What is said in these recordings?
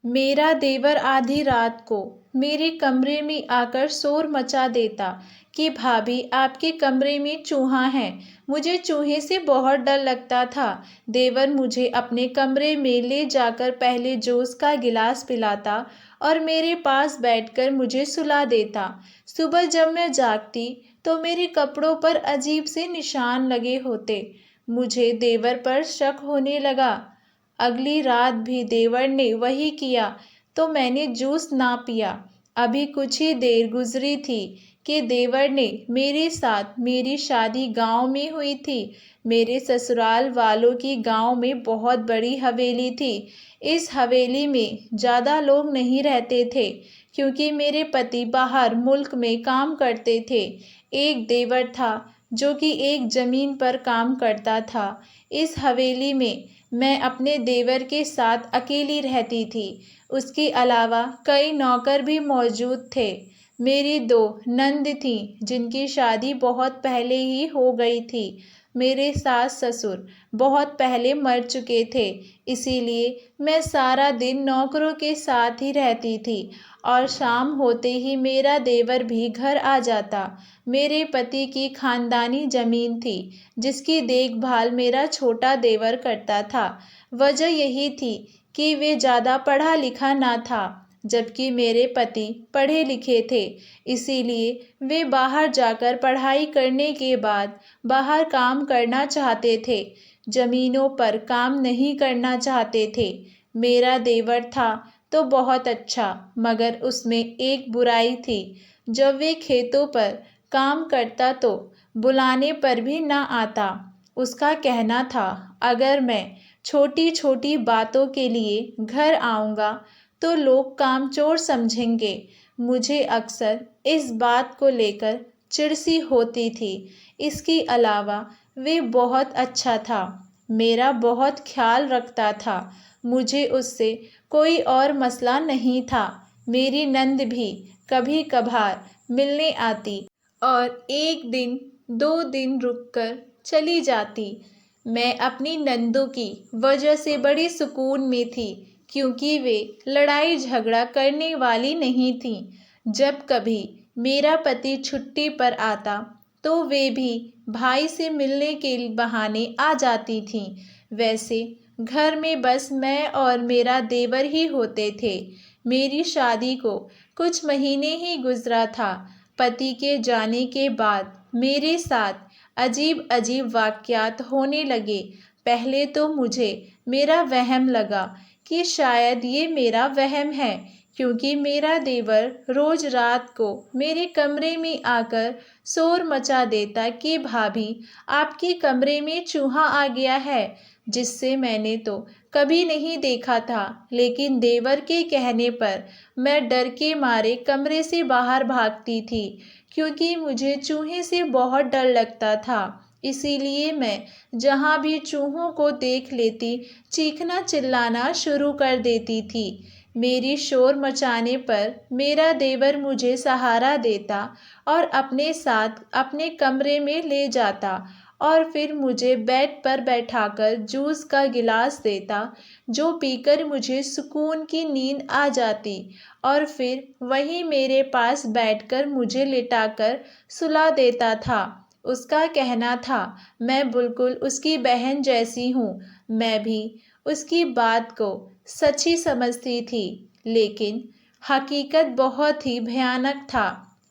मेरा देवर आधी रात को मेरे कमरे में आकर शोर मचा देता कि भाभी आपके कमरे में चूहा है। मुझे चूहे से बहुत डर लगता था। देवर मुझे अपने कमरे में ले जाकर पहले जूस का गिलास पिलाता और मेरे पास बैठकर मुझे सुला देता। सुबह जब मैं जागती तो मेरे कपड़ों पर अजीब से निशान लगे होते। मुझे देवर पर शक होने लगा। अगली रात भी देवर ने वही किया तो मैंने जूस ना पिया। अभी कुछ ही देर गुजरी थी कि देवर ने मेरे साथ मेरी शादी गांव में हुई थी। मेरे ससुराल वालों की गांव में बहुत बड़ी हवेली थी। इस हवेली में ज़्यादा लोग नहीं रहते थे क्योंकि मेरे पति बाहर मुल्क में काम करते थे। एक देवर था जो कि एक ज़मीन पर काम करता था। इस हवेली में मैं अपने देवर के साथ अकेली रहती थी। उसके अलावा कई नौकर भी मौजूद थे। मेरी दो नंद थीं जिनकी शादी बहुत पहले ही हो गई थी। मेरे सास ससुर बहुत पहले मर चुके थे, इसीलिए मैं सारा दिन नौकरों के साथ ही रहती थी और शाम होते ही मेरा देवर भी घर आ जाता। मेरे पति की खानदानी ज़मीन थी जिसकी देखभाल मेरा छोटा देवर करता था। वजह यही थी कि वे ज़्यादा पढ़ा लिखा ना था, जबकि मेरे पति पढ़े लिखे थे। इसीलिए वे बाहर जाकर पढ़ाई करने के बाद बाहर काम करना चाहते थे, ज़मीनों पर काम नहीं करना चाहते थे। मेरा देवर था तो बहुत अच्छा, मगर उसमें एक बुराई थी। जब वे खेतों पर काम करता तो बुलाने पर भी ना आता। उसका कहना था अगर मैं छोटी छोटी बातों के लिए घर आऊँगा तो लोग कामचोर समझेंगे। मुझे अक्सर इस बात को लेकर चिढ़ सी होती थी। इसके अलावा वे बहुत अच्छा था, मेरा बहुत ख्याल रखता था। मुझे उससे कोई और मसला नहीं था। मेरी नंद भी कभी कभार मिलने आती और एक दिन दो दिन रुककर चली जाती। मैं अपनी नंदों की वजह से बड़ी सुकून में थी क्योंकि वे लड़ाई झगड़ा करने वाली नहीं थीं। जब कभी मेरा पति छुट्टी पर आता तो वे भी भाई से मिलने के बहाने आ जाती थीं। वैसे घर में बस मैं और मेरा देवर ही होते थे। मेरी शादी को कुछ महीने ही गुजरा था। पति के जाने के बाद मेरे साथ अजीब अजीब वाक़यात होने लगे। पहले तो मुझे मेरा वहम लगा कि शायद ये मेरा वहम है, क्योंकि मेरा देवर रोज़ रात को मेरे कमरे में आकर शोर मचा देता कि भाभी आपके कमरे में चूहा आ गया है, जिससे मैंने तो कभी नहीं देखा था। लेकिन देवर के कहने पर मैं डर के मारे कमरे से बाहर भागती थी क्योंकि मुझे चूहे से बहुत डर लगता था। इसीलिए मैं जहाँ भी चूहों को देख लेती चीखना चिल्लाना शुरू कर देती थी। मेरी शोर मचाने पर मेरा देवर मुझे सहारा देता और अपने साथ अपने कमरे में ले जाता और फिर मुझे बेड पर बैठाकर जूस का गिलास देता, जो पीकर मुझे सुकून की नींद आ जाती और फिर वहीं मेरे पास बैठकर मुझे लिटाकर सुला देता था। उसका कहना था मैं बिल्कुल उसकी बहन जैसी हूँ। मैं भी उसकी बात को सच ही समझती थी, लेकिन हकीकत बहुत ही भयानक था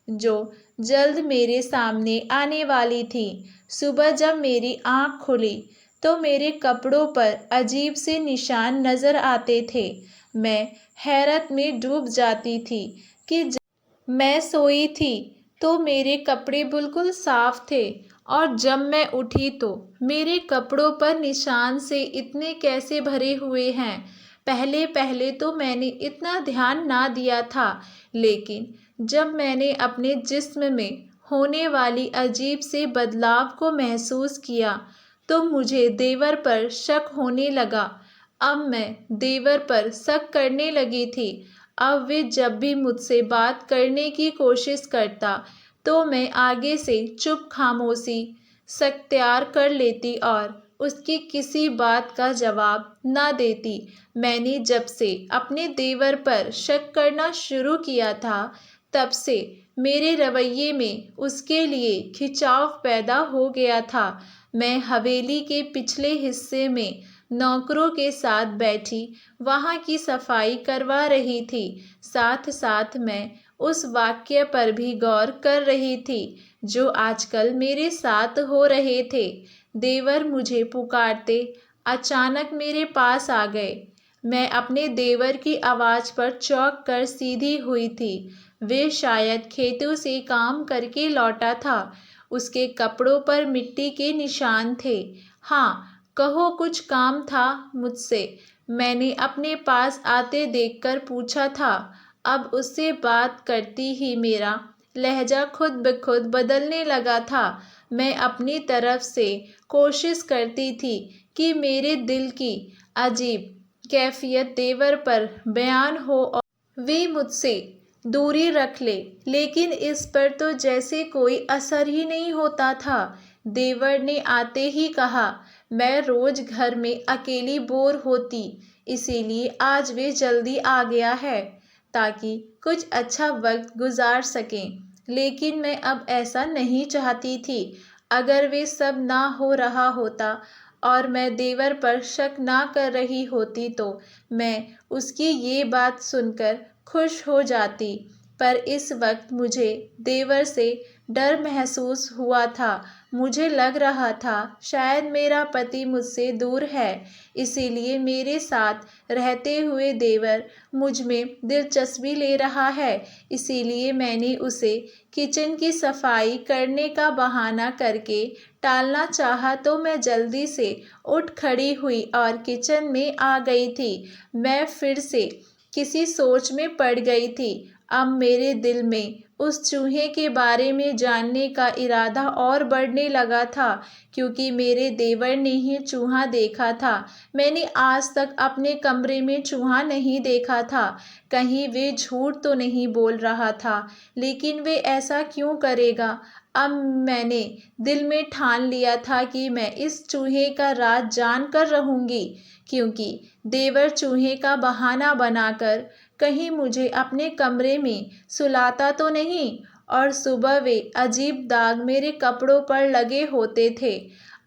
जो जल्द मेरे सामने आने वाली थी। सुबह जब मेरी आँख खुली तो मेरे कपड़ों पर अजीब से निशान नज़र आते थे। मैं हैरत में डूब जाती थी कि मैं सोई थी तो मेरे कपड़े बिल्कुल साफ थे और जब मैं उठी तो मेरे कपड़ों पर निशान से इतने कैसे भरे हुए हैं। पहले पहले तो मैंने इतना ध्यान ना दिया था, लेकिन जब मैंने अपने जिस्म में होने वाली अजीब से बदलाव को महसूस किया तो मुझे देवर पर शक होने लगा। अब मैं देवर पर शक करने लगी थी। अब वे जब भी मुझसे बात करने की कोशिश करता तो मैं आगे से चुप खामोशी सख्तियार कर लेती और उसकी किसी बात का जवाब न देती। मैंने जब से अपने देवर पर शक करना शुरू किया था, तब से मेरे रवैये में उसके लिए खिंचाव पैदा हो गया था। मैं हवेली के पिछले हिस्से में नौकरों के साथ बैठी वहाँ की सफाई करवा रही थी। साथ साथ मैं उस वाक्य पर भी गौर कर रही थी जो आजकल मेरे साथ हो रहे थे। देवर मुझे पुकारते अचानक मेरे पास आ गए। मैं अपने देवर की आवाज़ पर चौंक कर सीधी हुई थी। वे शायद खेतों से काम करके लौटा था। उसके कपड़ों पर मिट्टी के निशान थे। हाँ, कहो कुछ काम था मुझसे? मैंने अपने पास आते देखकर पूछा था। अब उससे बात करती ही मेरा लहजा खुद ब खुद बदलने लगा था। मैं अपनी तरफ से कोशिश करती थी कि मेरे दिल की अजीब कैफियत देवर पर बयान हो और वे मुझसे दूरी रख ले, लेकिन इस पर तो जैसे कोई असर ही नहीं होता था। देवर ने आते ही कहा, मैं रोज घर में अकेली बोर होती, इसीलिए आज वे जल्दी आ गया है ताकि कुछ अच्छा वक्त गुजार सकें। लेकिन मैं अब ऐसा नहीं चाहती थी। अगर वे सब ना हो रहा होता और मैं देवर पर शक ना कर रही होती तो मैं उसकी ये बात सुनकर खुश हो जाती। पर इस वक्त मुझे देवर से डर महसूस हुआ था। मुझे लग रहा था शायद मेरा पति मुझसे दूर है, इसीलिए मेरे साथ रहते हुए देवर मुझ में दिलचस्पी ले रहा है। इसीलिए मैंने उसे किचन की सफाई करने का बहाना करके टालना चाहा तो मैं जल्दी से उठ खड़ी हुई और किचन में आ गई थी। मैं फिर से किसी सोच में पड़ गई थी। अब मेरे दिल में उस चूहे के बारे में जानने का इरादा और बढ़ने लगा था, क्योंकि मेरे देवर ने ही चूहा देखा था। मैंने आज तक अपने कमरे में चूहा नहीं देखा था। कहीं वे झूठ तो नहीं बोल रहा था, लेकिन वे ऐसा क्यों करेगा? अब मैंने दिल में ठान लिया था कि मैं इस चूहे का राज जान कर रहूंगी, क्योंकि देवर चूहे का बहाना बनाकर कहीं मुझे अपने कमरे में सुलाता तो नहीं। और सुबह वे अजीब दाग मेरे कपड़ों पर लगे होते थे।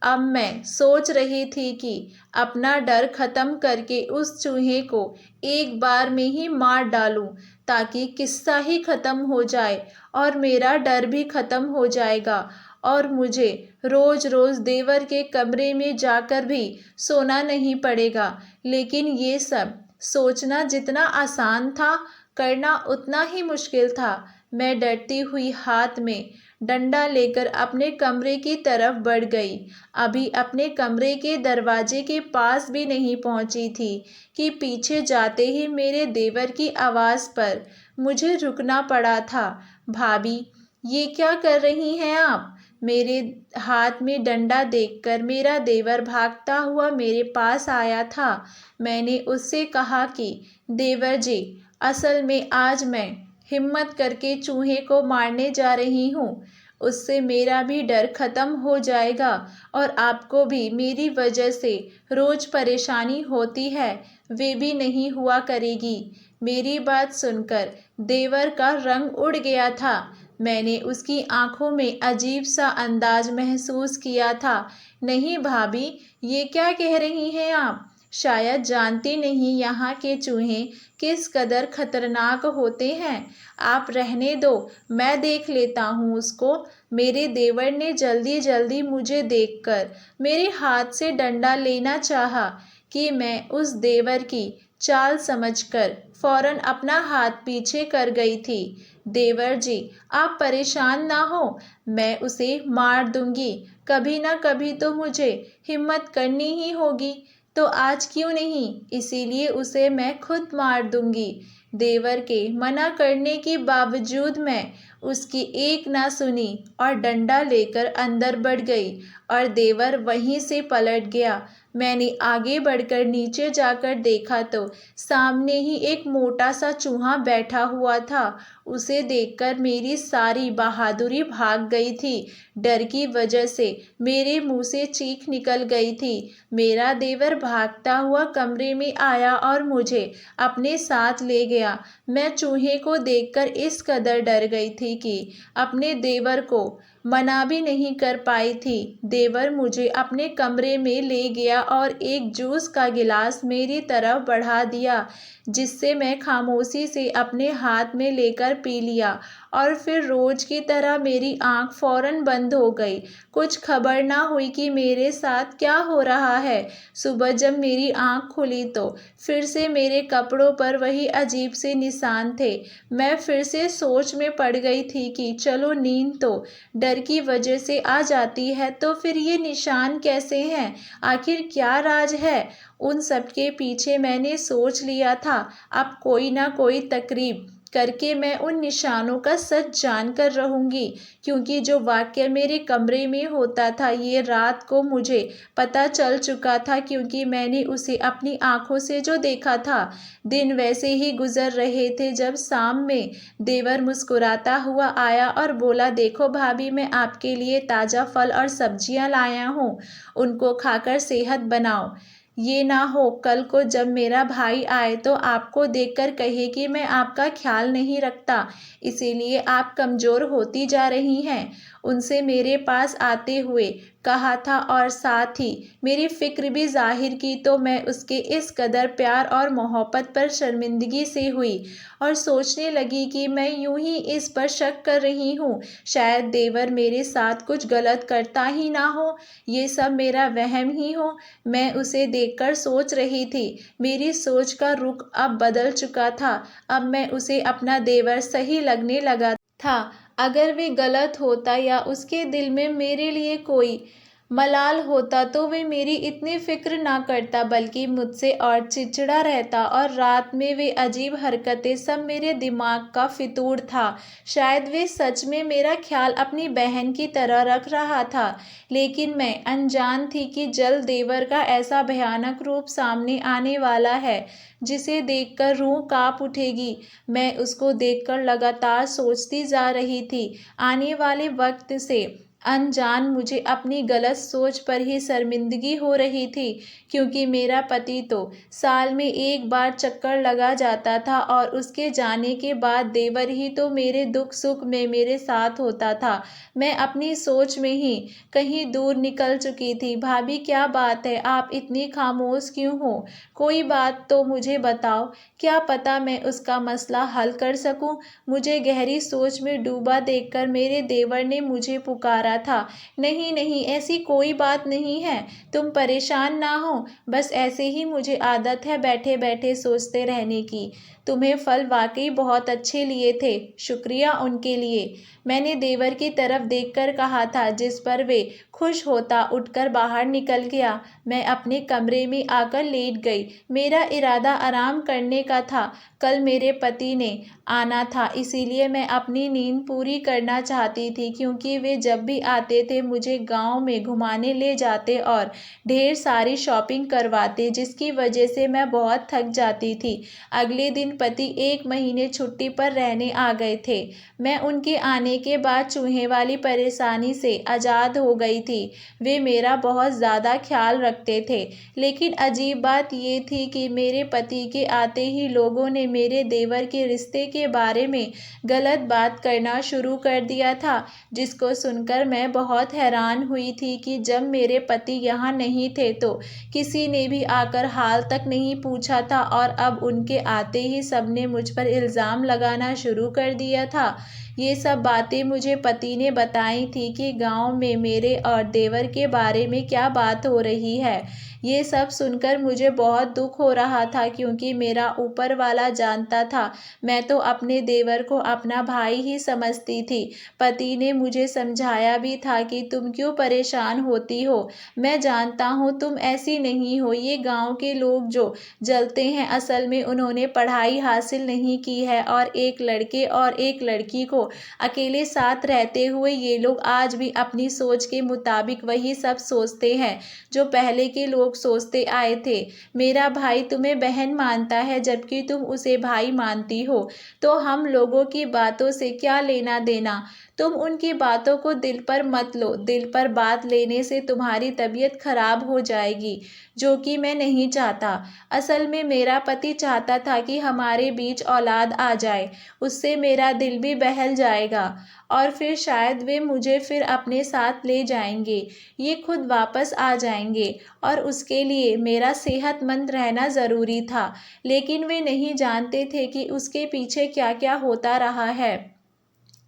अब मैं सोच रही थी कि अपना डर खत्म करके उस चूहे को एक बार में ही मार डालूं, ताकि किस्सा ही खत्म हो जाए और मेरा डर भी खत्म हो जाएगा और मुझे रोज रोज देवर के कमरे में जाकर भी सोना नहीं पड़ेगा। लेकिन ये सब सोचना जितना आसान था, करना उतना ही मुश्किल था। मैं डरती हुई हाथ में डंडा लेकर अपने कमरे की तरफ बढ़ गई। अभी अपने कमरे के दरवाजे के पास भी नहीं पहुंची थी कि पीछे जाते ही मेरे देवर की आवाज़ पर मुझे रुकना पड़ा था। भाभी, ये क्या कर रही हैं आप? मेरे हाथ में डंडा देखकर मेरा देवर भागता हुआ मेरे पास आया था। मैंने उससे कहा कि देवर जी, असल में आज मैं हिम्मत करके चूहे को मारने जा रही हूँ। उससे मेरा भी डर खत्म हो जाएगा और आपको भी मेरी वजह से रोज परेशानी होती है, वे भी नहीं हुआ करेगी। मेरी बात सुनकर देवर का रंग उड़ गया था। मैंने उसकी आंखों में अजीब सा अंदाज महसूस किया था। नहीं भाभी, ये क्या कह रही हैं आप? शायद जानती नहीं यहाँ के चूहे किस कदर खतरनाक होते हैं। आप रहने दो, मैं देख लेता हूँ उसको। मेरे देवर ने जल्दी जल्दी मुझे देखकर मेरे हाथ से डंडा लेना चाहा कि मैं उस देवर की चाल समझकर फौरन अपना हाथ पीछे कर गई थी। देवर जी, आप परेशान ना हो, मैं उसे मार दूंगी। कभी ना कभी तो मुझे हिम्मत करनी ही होगी, तो आज क्यों नहीं? इसीलिए उसे मैं खुद मार दूंगी। देवर के मना करने के बावजूद मैं उसकी एक ना सुनी और डंडा लेकर अंदर बढ़ गई और देवर वहीं से पलट गया। मैंने आगे बढ़कर नीचे जाकर देखा तो सामने ही एक मोटा सा चूहा बैठा हुआ था। उसे देखकर मेरी सारी बहादुरी भाग गई थी। डर की वजह से मेरे मुंह से चीख निकल गई थी। मेरा देवर भागता हुआ कमरे में आया और मुझे अपने साथ ले गया। मैं चूहे को देखकर इस कदर डर गई थी कि अपने देवर को मना भी नहीं कर पाई थी। देवर मुझे अपने कमरे में ले गया और एक जूस का गिलास मेरी तरफ बढ़ा दिया, जिससे मैं खामोशी से अपने हाथ में लेकर पी लिया और फिर रोज की तरह मेरी आंख फौरन बंद हो गई। कुछ खबर ना हुई कि मेरे साथ क्या हो रहा है। सुबह जब मेरी आंख खुली तो फिर से मेरे कपड़ों पर वही अजीब से निशान थे। मैं फिर से सोच में पड़ गई थी कि चलो नींद तो डर की वजह से आ जाती है, तो फिर ये निशान कैसे हैं? आखिर क्या राज है? उन सब के पीछे मैंने सोच लिया था। अब कोई ना कोई तकरीब करके मैं उन निशानों का सच जान कर रहूंगी, क्योंकि जो वाक्य मेरे कमरे में होता था ये रात को मुझे पता चल चुका था, क्योंकि मैंने उसे अपनी आंखों से जो देखा था। दिन वैसे ही गुजर रहे थे जब शाम में देवर मुस्कुराता हुआ आया और बोला, देखो भाभी, मैं आपके लिए ताज़ा फल और सब्जियां लाया हूँ, उनको खाकर सेहत बनाओ। ये ना हो कल को जब मेरा भाई आए तो आपको देखकर कहे कि मैं आपका ख्याल नहीं रखता, इसीलिए आप कमज़ोर होती जा रही हैं। उनसे मेरे पास आते हुए कहा था और साथ ही मेरी फ़िक्र भी ज़ाहिर की, तो मैं उसके इस कदर प्यार और मोहब्बत पर शर्मिंदगी से हुई और सोचने लगी कि मैं यूं ही इस पर शक कर रही हूँ। शायद देवर मेरे साथ कुछ गलत करता ही ना हो, ये सब मेरा वहम ही हो। मैं उसे देखकर सोच रही थी। मेरी सोच का रुख अब बदल चुका था। अब मैं उसे अपना देवर सही लगने लगा था। अगर वे गलत होता या उसके दिल में मेरे लिए कोई मलाल होता तो वे मेरी इतनी फिक्र ना करता, बल्कि मुझसे और चिड़चिड़ा रहता, और रात में वे अजीब हरकतें सब मेरे दिमाग का फितूर था। शायद वे सच में मेरा ख्याल अपनी बहन की तरह रख रहा था, लेकिन मैं अनजान थी कि जल्द देवर का ऐसा भयानक रूप सामने आने वाला है जिसे देखकर रूह कांप उठेगी। मैं उसको देखकर लगातार सोचती जा रही थी। आने वाले वक्त से अनजान मुझे अपनी गलत सोच पर ही शर्मिंदगी हो रही थी, क्योंकि मेरा पति तो साल में एक बार चक्कर लगा जाता था और उसके जाने के बाद देवर ही तो मेरे दुख सुख में मेरे साथ होता था। मैं अपनी सोच में ही कहीं दूर निकल चुकी थी। भाभी, क्या बात है? आप इतनी खामोश क्यों हो? कोई बात तो मुझे बताओ, क्या पता मैं उसका मसला हल कर सकूं। मुझे गहरी सोच में डूबा देखकर मेरे देवर ने मुझे पुकारा था। नहीं नहीं, ऐसी कोई बात नहीं है, तुम परेशान ना हो, बस ऐसे ही मुझे आदत है बैठे बैठे सोचते रहने की। तुम्हें फल वाकई बहुत अच्छे लिए थे, शुक्रिया उनके लिए, मैंने देवर की तरफ देखकर कहा था, जिस पर वे खुश होता उठकर बाहर निकल गया। मैं अपने कमरे में आकर लेट गई। मेरा इरादा आराम करने का था। कल मेरे पति ने आना था, इसीलिए मैं अपनी नींद पूरी करना चाहती थी, क्योंकि वे जब भी आते थे मुझे गांव में घुमाने ले जाते और ढेर सारी शॉपिंग करवाते, जिसकी वजह से मैं बहुत थक जाती थी। अगले दिन पति 1 महीने छुट्टी पर रहने आ गए थे। मैं उनके आने के बाद चूहे वाली परेशानी से आज़ाद हो गई थी। वे मेरा बहुत ज़्यादा ख्याल रखते थे, लेकिन अजीब बात ये थी कि मेरे पति के आते ही लोगों ने मेरे देवर के रिश्ते के बारे में गलत बात करना शुरू कर दिया था, जिसको सुनकर मैं बहुत हैरान हुई थी कि जब मेरे पति यहाँ नहीं थे तो किसी ने भी आकर हाल तक नहीं पूछा था, और अब उनके आते ही सबने मुझ पर इल्ज़ाम लगाना शुरू कर दिया था। ये सब बातें मुझे पति ने बताई थी कि गांव में मेरे और देवर के बारे में क्या बात हो रही है। ये सब सुनकर मुझे बहुत दुख हो रहा था, क्योंकि मेरा ऊपर वाला जानता था मैं तो अपने देवर को अपना भाई ही समझती थी। पति ने मुझे समझाया भी था कि तुम क्यों परेशान होती हो, मैं जानता हूँ तुम ऐसी नहीं हो। ये गांव के लोग जो जलते हैं, असल में उन्होंने पढ़ाई हासिल नहीं की है, और एक लड़के और एक लड़की को अकेले साथ रहते हुए ये लोग आज भी अपनी सोच के मुताबिक वही सब सोचते हैं जो पहले के लोग लोग सोचते आए थे। मेरा भाई तुम्हें बहन मानता है जबकि तुम उसे भाई मानती हो, तो हम लोगों की बातों से क्या लेना देना। तुम उनकी बातों को दिल पर मत लो, दिल पर बात लेने से तुम्हारी तबीयत खराब हो जाएगी, जो कि मैं नहीं चाहता। असल में मेरा पति चाहता था कि हमारे बीच औलाद आ जाए, उससे मेरा दिल भी बहल जाएगा और फिर शायद वे मुझे फिर अपने साथ ले जाएंगे, ये खुद वापस आ जाएंगे और उसके लिए मेरा सेहतमंद रहना ज़रूरी था। लेकिन वे नहीं जानते थे कि उसके पीछे क्या क्या होता रहा है,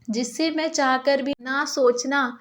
जिससे मैं चाहकर भी ना सोचना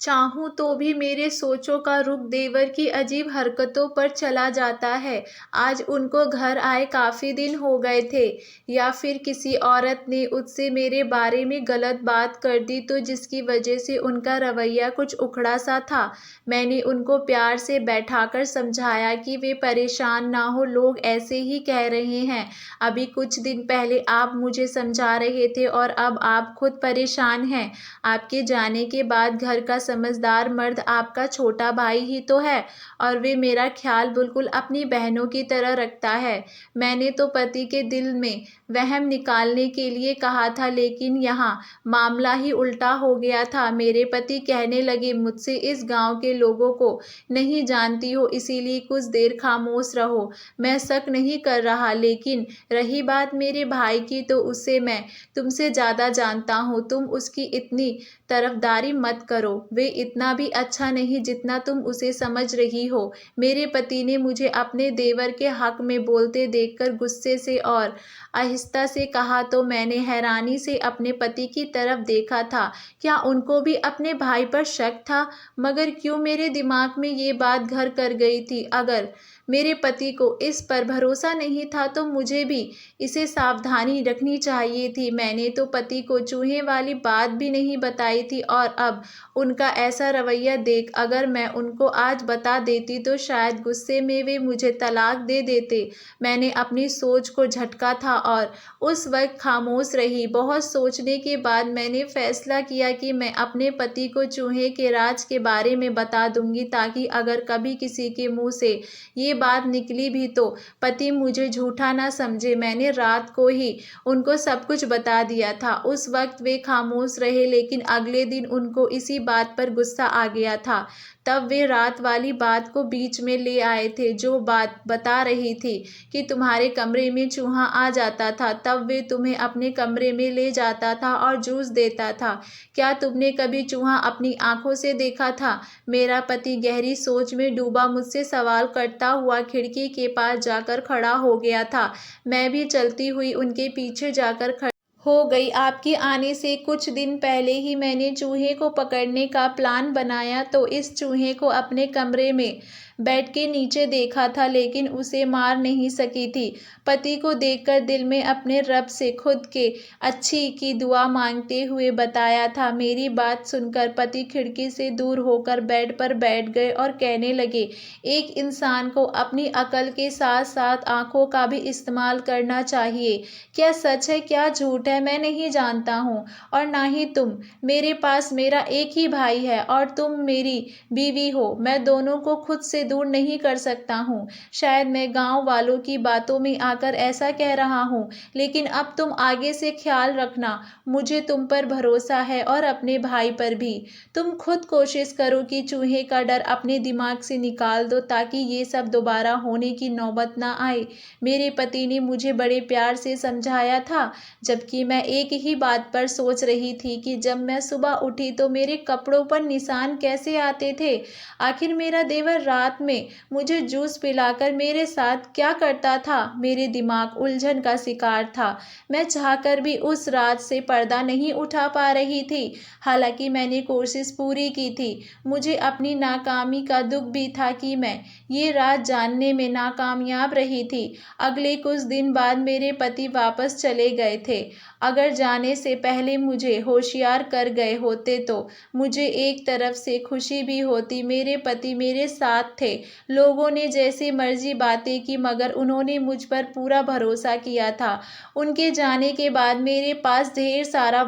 चाहूँ तो भी मेरे सोचों का रुख देवर की अजीब हरकतों पर चला जाता है। आज उनको घर आए काफ़ी दिन हो गए थे, या फिर किसी औरत ने उससे मेरे बारे में गलत बात कर दी तो जिसकी वजह से उनका रवैया कुछ उखड़ा सा था। मैंने उनको प्यार से बैठाकर समझाया कि वे परेशान ना हो, लोग ऐसे ही कह रहे हैं। अभी कुछ दिन पहले आप मुझे समझा रहे थे और अब आप खुद परेशान हैं। आपके जाने के बाद घर का समझदार मर्द आपका छोटा भाई ही तो है और वे मेरा ख्याल बिल्कुल अपनी बहनों की तरह रखता है। मैंने तो पति के दिल में वहम निकालने के लिए कहा था, लेकिन यहाँ मामला ही उल्टा हो गया था। मेरे पति कहने लगे, मुझसे इस गांव के लोगों को नहीं जानती हो, इसीलिए कुछ देर खामोश रहो। मैं शक नहीं कर रहा, लेकिन रही बात मेरे भाई की, तो उसे मैं तुमसे ज़्यादा जानता हूँ। तुम उसकी इतनी तरफदारी मत करो, वे इतना भी अच्छा नहीं जितना तुम उसे समझ रही हो। मेरे पति ने मुझे अपने देवर के हक में बोलते देखकर गुस्से से और आहिस्ता से कहा, तो मैंने हैरानी से अपने पति की तरफ देखा था। क्या उनको भी अपने भाई पर शक था? मगर क्यों मेरे दिमाग में ये बात घर कर गई थी? अगर मेरे पति को इस पर भरोसा नहीं था तो मुझे भी इसे सावधानी रखनी चाहिए थी। मैंने तो पति को चूहे वाली बात भी नहीं बताई थी और अब उनका ऐसा रवैया देख अगर मैं उनको आज बता देती तो शायद गुस्से में वे मुझे तलाक दे देते। मैंने अपनी सोच को झटका था और उस वक्त खामोश रही। बहुत सोचने के बाद मैंने फैसला किया कि मैं अपने पति को चूहे के राज के बारे में बता दूंगी, ताकि अगर कभी किसी के मुंह से ये बात निकली भी तो पति मुझे झूठा ना समझे। मैंने रात को ही उनको सब कुछ बता दिया था। उस वक्त वे खामोश रहे, लेकिन अगले दिन उनको इसी बात पर गुस्सा आ गया था। तब वे रात वाली बात को बीच में ले आए थे, जो बात बता रही थी कि तुम्हारे कमरे में चूहा आ जाता था, तब वे तुम्हें अपने कमरे में ले जाता था और जूस देता था। क्या तुमने कभी चूहा अपनी आंखों से देखा था? मेरा पति गहरी सोच में डूबा मुझसे सवाल करता हुआ खिड़की के पास जाकर खड़ा हो गया था। मैं भी चलती हुई उनके पीछे जाकर हो गई। आपके आने से कुछ दिन पहले ही मैंने चूहे को पकड़ने का प्लान बनाया, तो इस चूहे को अपने कमरे में बेड के नीचे देखा था, लेकिन उसे मार नहीं सकी थी। पति को देखकर दिल में अपने रब से खुद के अच्छी की दुआ मांगते हुए बताया था। मेरी बात सुनकर पति खिड़की से दूर होकर बेड पर बैठ गए और कहने लगे, एक इंसान को अपनी अकल के साथ साथ आंखों का भी इस्तेमाल करना चाहिए। क्या सच है क्या झूठ है मैं नहीं जानता हूँ, और ना ही तुम। मेरे पास मेरा एक ही भाई है और तुम मेरी बीवी हो। मैं दोनों को खुद से दूर नहीं कर सकता हूँ। शायद मैं गांव वालों की बातों में आकर ऐसा कह रहा हूँ, लेकिन अब तुम आगे से ख्याल रखना। मुझे तुम पर भरोसा है और अपने भाई पर भी। तुम खुद कोशिश करो कि चूहे का डर अपने दिमाग से निकाल दो, ताकि ये सब दोबारा होने की नौबत ना आए। मेरे पति ने मुझे बड़े प्यार से समझाया था, जबकि मैं एक ही बात पर सोच रही थी कि जब मैं सुबह उठी तो मेरे कपड़ों पर निशान कैसे आते थे। आखिर मेरा देवर रात में मुझे जूस पिलाकर मेरे साथ क्या करता था? मेरे दिमाग उलझन का शिकार था। मैं चाहकर भी उस रात से पर्दा नहीं उठा पा रही थी, हालांकि मैंने कोशिश पूरी की थी। मुझे अपनी नाकामी का दुख भी था कि मैं ये राज जानने में नाकामयाब रही थी। अगले कुछ दिन बाद मेरे पति वापस चले गए थे। अगर जाने से पहले मुझे होशियार कर गए होते तो मुझे एक तरफ से खुशी भी होती। मेरे पति मेरे साथ थे। लोगों ने जैसे मर्जी बातें की, मगर उन्होंने मुझ पर पूरा भरोसा किया था। उनके जाने के बाद मेरे पास ढेर सारा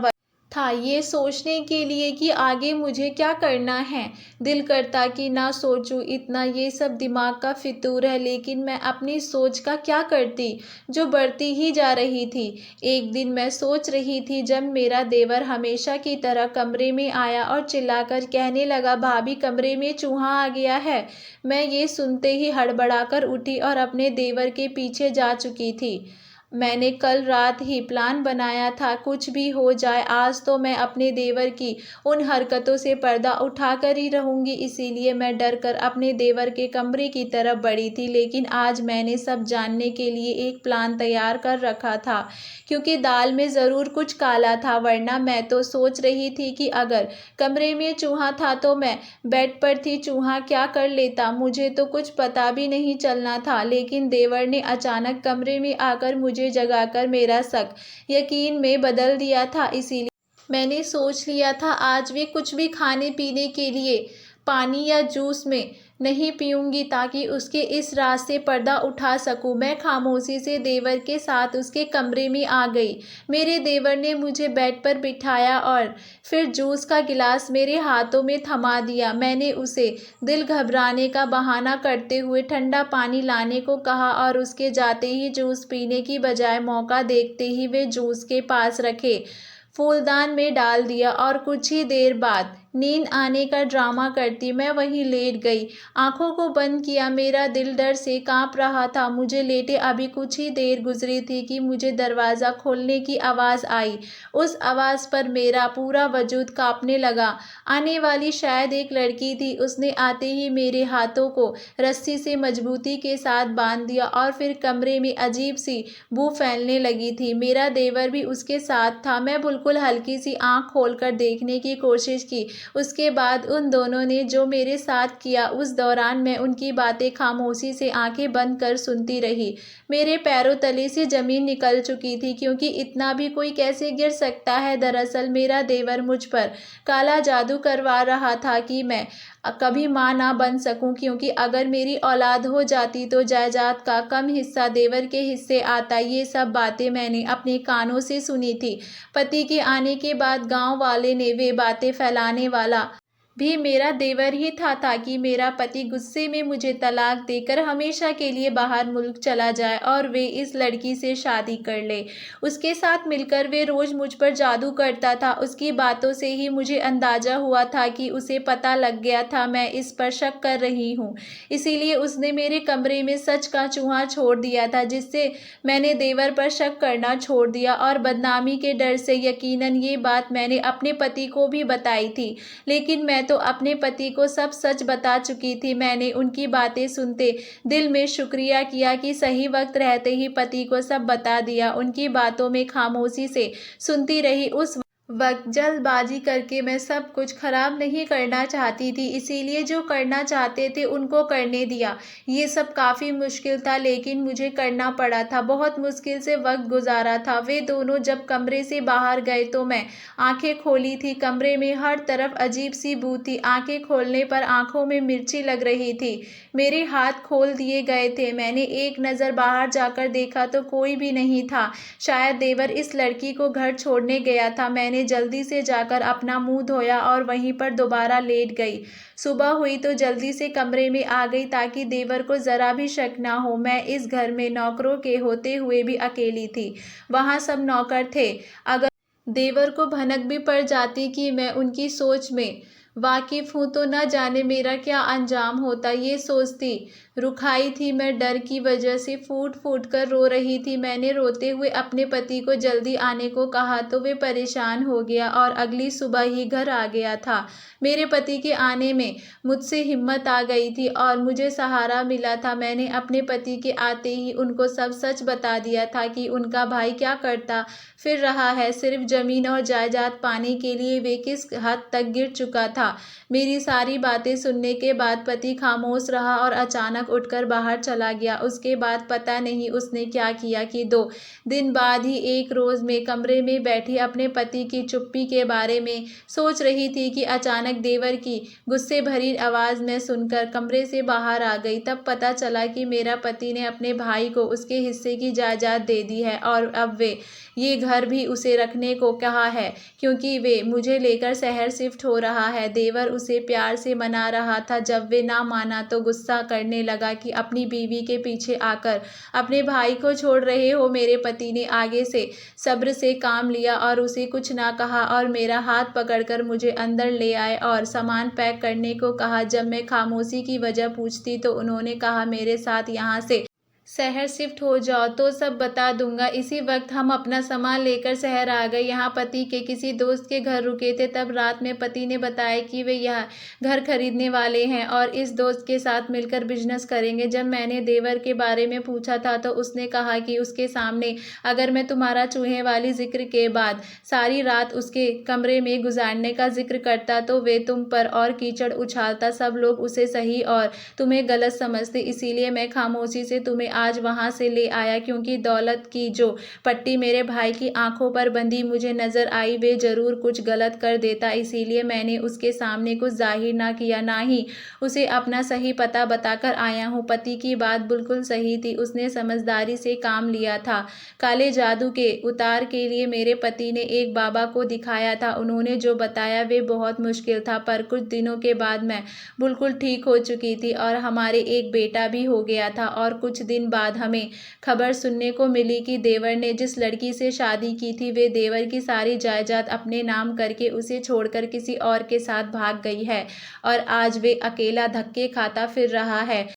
था ये सोचने के लिए कि आगे मुझे क्या करना है। दिल करता कि ना सोचूं इतना, ये सब दिमाग का फितूर है, लेकिन मैं अपनी सोच का क्या करती जो बढ़ती ही जा रही थी। एक दिन मैं सोच रही थी जब मेरा देवर हमेशा की तरह कमरे में आया और चिल्लाकर कहने लगा, भाभी कमरे में चूहा आ गया है। मैं ये सुनते ही हड़बड़ाकर उठी और अपने देवर के पीछे जा चुकी थी। मैंने कल रात ही प्लान बनाया था, कुछ भी हो जाए आज तो मैं अपने देवर की उन हरकतों से पर्दा उठाकर ही रहूंगी। इसीलिए मैं डर कर अपने देवर के कमरे की तरफ बढ़ी थी, लेकिन आज मैंने सब जानने के लिए एक प्लान तैयार कर रखा था, क्योंकि दाल में ज़रूर कुछ काला था। वरना मैं तो सोच रही थी कि अगर कमरे में चूहा था तो मैं बेड पर थी, चूहा क्या कर लेता मुझे तो कुछ पता भी नहीं चलना था। लेकिन देवर ने अचानक कमरे में आकर मुझे जगाकर मेरा शक यकीन में बदल दिया था। इसीलिए मैंने सोच लिया था आज वे कुछ भी खाने पीने के लिए पानी या जूस में नहीं पीऊंगी, ताकि उसके इस राज से पर्दा उठा सकूं। मैं खामोशी से देवर के साथ उसके कमरे में आ गई। मेरे देवर ने मुझे बेड पर बिठाया और फिर जूस का गिलास मेरे हाथों में थमा दिया। मैंने उसे दिल घबराने का बहाना करते हुए ठंडा पानी लाने को कहा और उसके जाते ही जूस पीने की बजाय मौका देखते ही वे जूस के पास रखे फूलदान में डाल दिया और कुछ ही देर बाद नींद आने का ड्रामा करती मैं वहीं लेट गई। आंखों को बंद किया, मेरा दिल डर से कांप रहा था। मुझे लेटे अभी कुछ ही देर गुजरी थी कि मुझे दरवाज़ा खोलने की आवाज़ आई। उस आवाज़ पर मेरा पूरा वजूद कांपने लगा। आने वाली शायद एक लड़की थी। उसने आते ही मेरे हाथों को रस्सी से मजबूती के साथ बांध दिया और फिर कमरे में अजीब सी बू फैलने लगी थी। मेरा देवर भी उसके साथ था। मैं बिल्कुल हल्की सी आंख खोलकर देखने की कोशिश की। उसके बाद उन दोनों ने जो मेरे साथ किया, उस दौरान मैं उनकी बातें खामोशी से आंखें बंद कर सुनती रही। मेरे पैरों तले से ज़मीन निकल चुकी थी, क्योंकि इतना भी कोई कैसे गिर सकता है। दरअसल मेरा देवर मुझ पर काला जादू करवा रहा था कि मैं कभी माँ ना बन सकूं, क्योंकि अगर मेरी औलाद हो जाती तो जायदाद का कम हिस्सा देवर के हिस्से आता। ये सब बातें मैंने अपने कानों से सुनी थी। पति के आने के बाद गांव वाले ने वे बातें फैलाने वाला भी मेरा देवर ही था, ताकि मेरा पति गुस्से में मुझे तलाक देकर हमेशा के लिए बाहर मुल्क चला जाए और वे इस लड़की से शादी कर ले। उसके साथ मिलकर वे रोज़ मुझ पर जादू करता था। उसकी बातों से ही मुझे अंदाज़ा हुआ था कि उसे पता लग गया था मैं इस पर शक कर रही हूँ। इसीलिए उसने मेरे कमरे में सच का चूहा छोड़ दिया था, जिससे मैंने देवर पर शक करना छोड़ दिया और बदनामी के डर से। यकीनन ये बात मैंने अपने पति को भी बताई थी, लेकिन मैं तो अपने पति को सब सच बता चुकी थी। मैंने उनकी बातें सुनते दिल में शुक्रिया किया कि सही वक्त रहते ही पति को सब बता दिया। उनकी बातों में खामोशी से सुनती रही। उस वक्त जल्दबाजी करके मैं सब कुछ खराब नहीं करना चाहती थी, इसीलिए जो करना चाहते थे उनको करने दिया। ये सब काफ़ी मुश्किल था, लेकिन मुझे करना पड़ा था। बहुत मुश्किल से वक्त गुजारा था। वे दोनों जब कमरे से बाहर गए तो मैं आंखें खोली थी। कमरे में हर तरफ अजीब सी बू थी। आंखें खोलने पर आंखों में मिर्ची लग रही थी। मेरे हाथ खोल दिए गए थे। मैंने एक नज़र बाहर जाकर देखा तो कोई भी नहीं था। शायद देवर इस लड़की को घर छोड़ने गया था। मैंने जल्दी से जाकर अपना मुंह धोया और वहीं पर दोबारा लेट गई। सुबह हुई तो जल्दी से कमरे में आ गई, ताकि देवर को ज़रा भी शक ना हो। मैं इस घर में नौकरों के होते हुए भी अकेली थी। वहाँ सब नौकर थे। अगर देवर को भनक भी पड़ जाती कि मैं उनकी सोच में वाकिफ़ हूँ तो न जाने मेरा क्या अंजाम होता। ये सोचती रुखाई थी। मैं डर की वजह से फूट फूट कर रो रही थी। मैंने रोते हुए अपने पति को जल्दी आने को कहा तो वे परेशान हो गया और अगली सुबह ही घर आ गया था। मेरे पति के आने में मुझसे हिम्मत आ गई थी और मुझे सहारा मिला था। मैंने अपने पति के आते ही उनको सब सच बता दिया था कि उनका भाई क्या करता फिर रहा है। सिर्फ ज़मीन और जायदाद पाने के लिए वे किस हद तक गिर चुका था। मेरी सारी बातें सुनने के बाद पति खामोश रहा और अचानक उठकर बाहर चला गया। उसके बाद पता नहीं उसने क्या किया कि 2 दिन बाद ही एक रोज़ मैं कमरे में बैठी अपने पति की चुप्पी के बारे में सोच रही थी कि अचानक देवर की गुस्से भरी आवाज़ में सुनकर कमरे से बाहर आ गई। तब पता चला कि मेरा पति ने अपने भाई को उसके हिस्से की जायदाद दे दी है और अब वे ये घर भी उसे रखने को कहा है क्योंकि वे मुझे लेकर शहर शिफ्ट हो रहा है। देवर उसे प्यार से मना रहा था। जब वे ना माना तो गुस्सा करने लगा कि अपनी बीवी के पीछे आकर अपने भाई को छोड़ रहे हो। मेरे पति ने आगे से सब्र से काम लिया और उसे कुछ ना कहा और मेरा हाथ पकड़कर मुझे अंदर ले आए और सामान पैक करने को कहा। जब मैं खामोशी की वजह पूछती तो उन्होंने कहा मेरे साथ यहाँ से शहर शिफ्ट हो जाओ तो सब बता दूंगा। इसी वक्त हम अपना सामान लेकर शहर आ गए। यहाँ पति के किसी दोस्त के घर रुके थे। तब रात में पति ने बताया कि वे यहाँ घर खरीदने वाले हैं और इस दोस्त के साथ मिलकर बिजनेस करेंगे। जब मैंने देवर के बारे में पूछा था तो उसने कहा कि उसके सामने अगर मैं तुम्हारा चूहे वाली जिक्र के बाद सारी रात उसके कमरे में गुजारने का जिक्र करता तो वे तुम पर और कीचड़ उछालता। सब लोग उसे सही और तुम्हें गलत समझते। इसीलिए मैं खामोशी से तुम्हें आज वहां से ले आया क्योंकि दौलत की जो पट्टी मेरे भाई की आंखों पर बंधी मुझे नजर आई वे जरूर कुछ गलत कर देता। इसीलिए मैंने उसके सामने कुछ जाहिर ना किया, ना ही उसे अपना सही पता बताकर आया हूँ। पति की बात बिल्कुल सही थी। उसने समझदारी से काम लिया था। काले जादू के उतार के लिए मेरे पति ने एक बाबा को दिखाया था। उन्होंने जो बताया वे बहुत मुश्किल था पर कुछ दिनों के बाद मैं बिल्कुल ठीक हो चुकी थी और हमारे एक बेटा भी हो गया था। और कुछ दिन बाद हमें खबर सुनने को मिली कि देवर ने जिस लड़की से शादी की थी वे देवर की सारी जायदाद अपने नाम करके उसे छोड़कर किसी और के साथ भाग गई है और आज वे अकेला धक्के खाता फिर रहा है।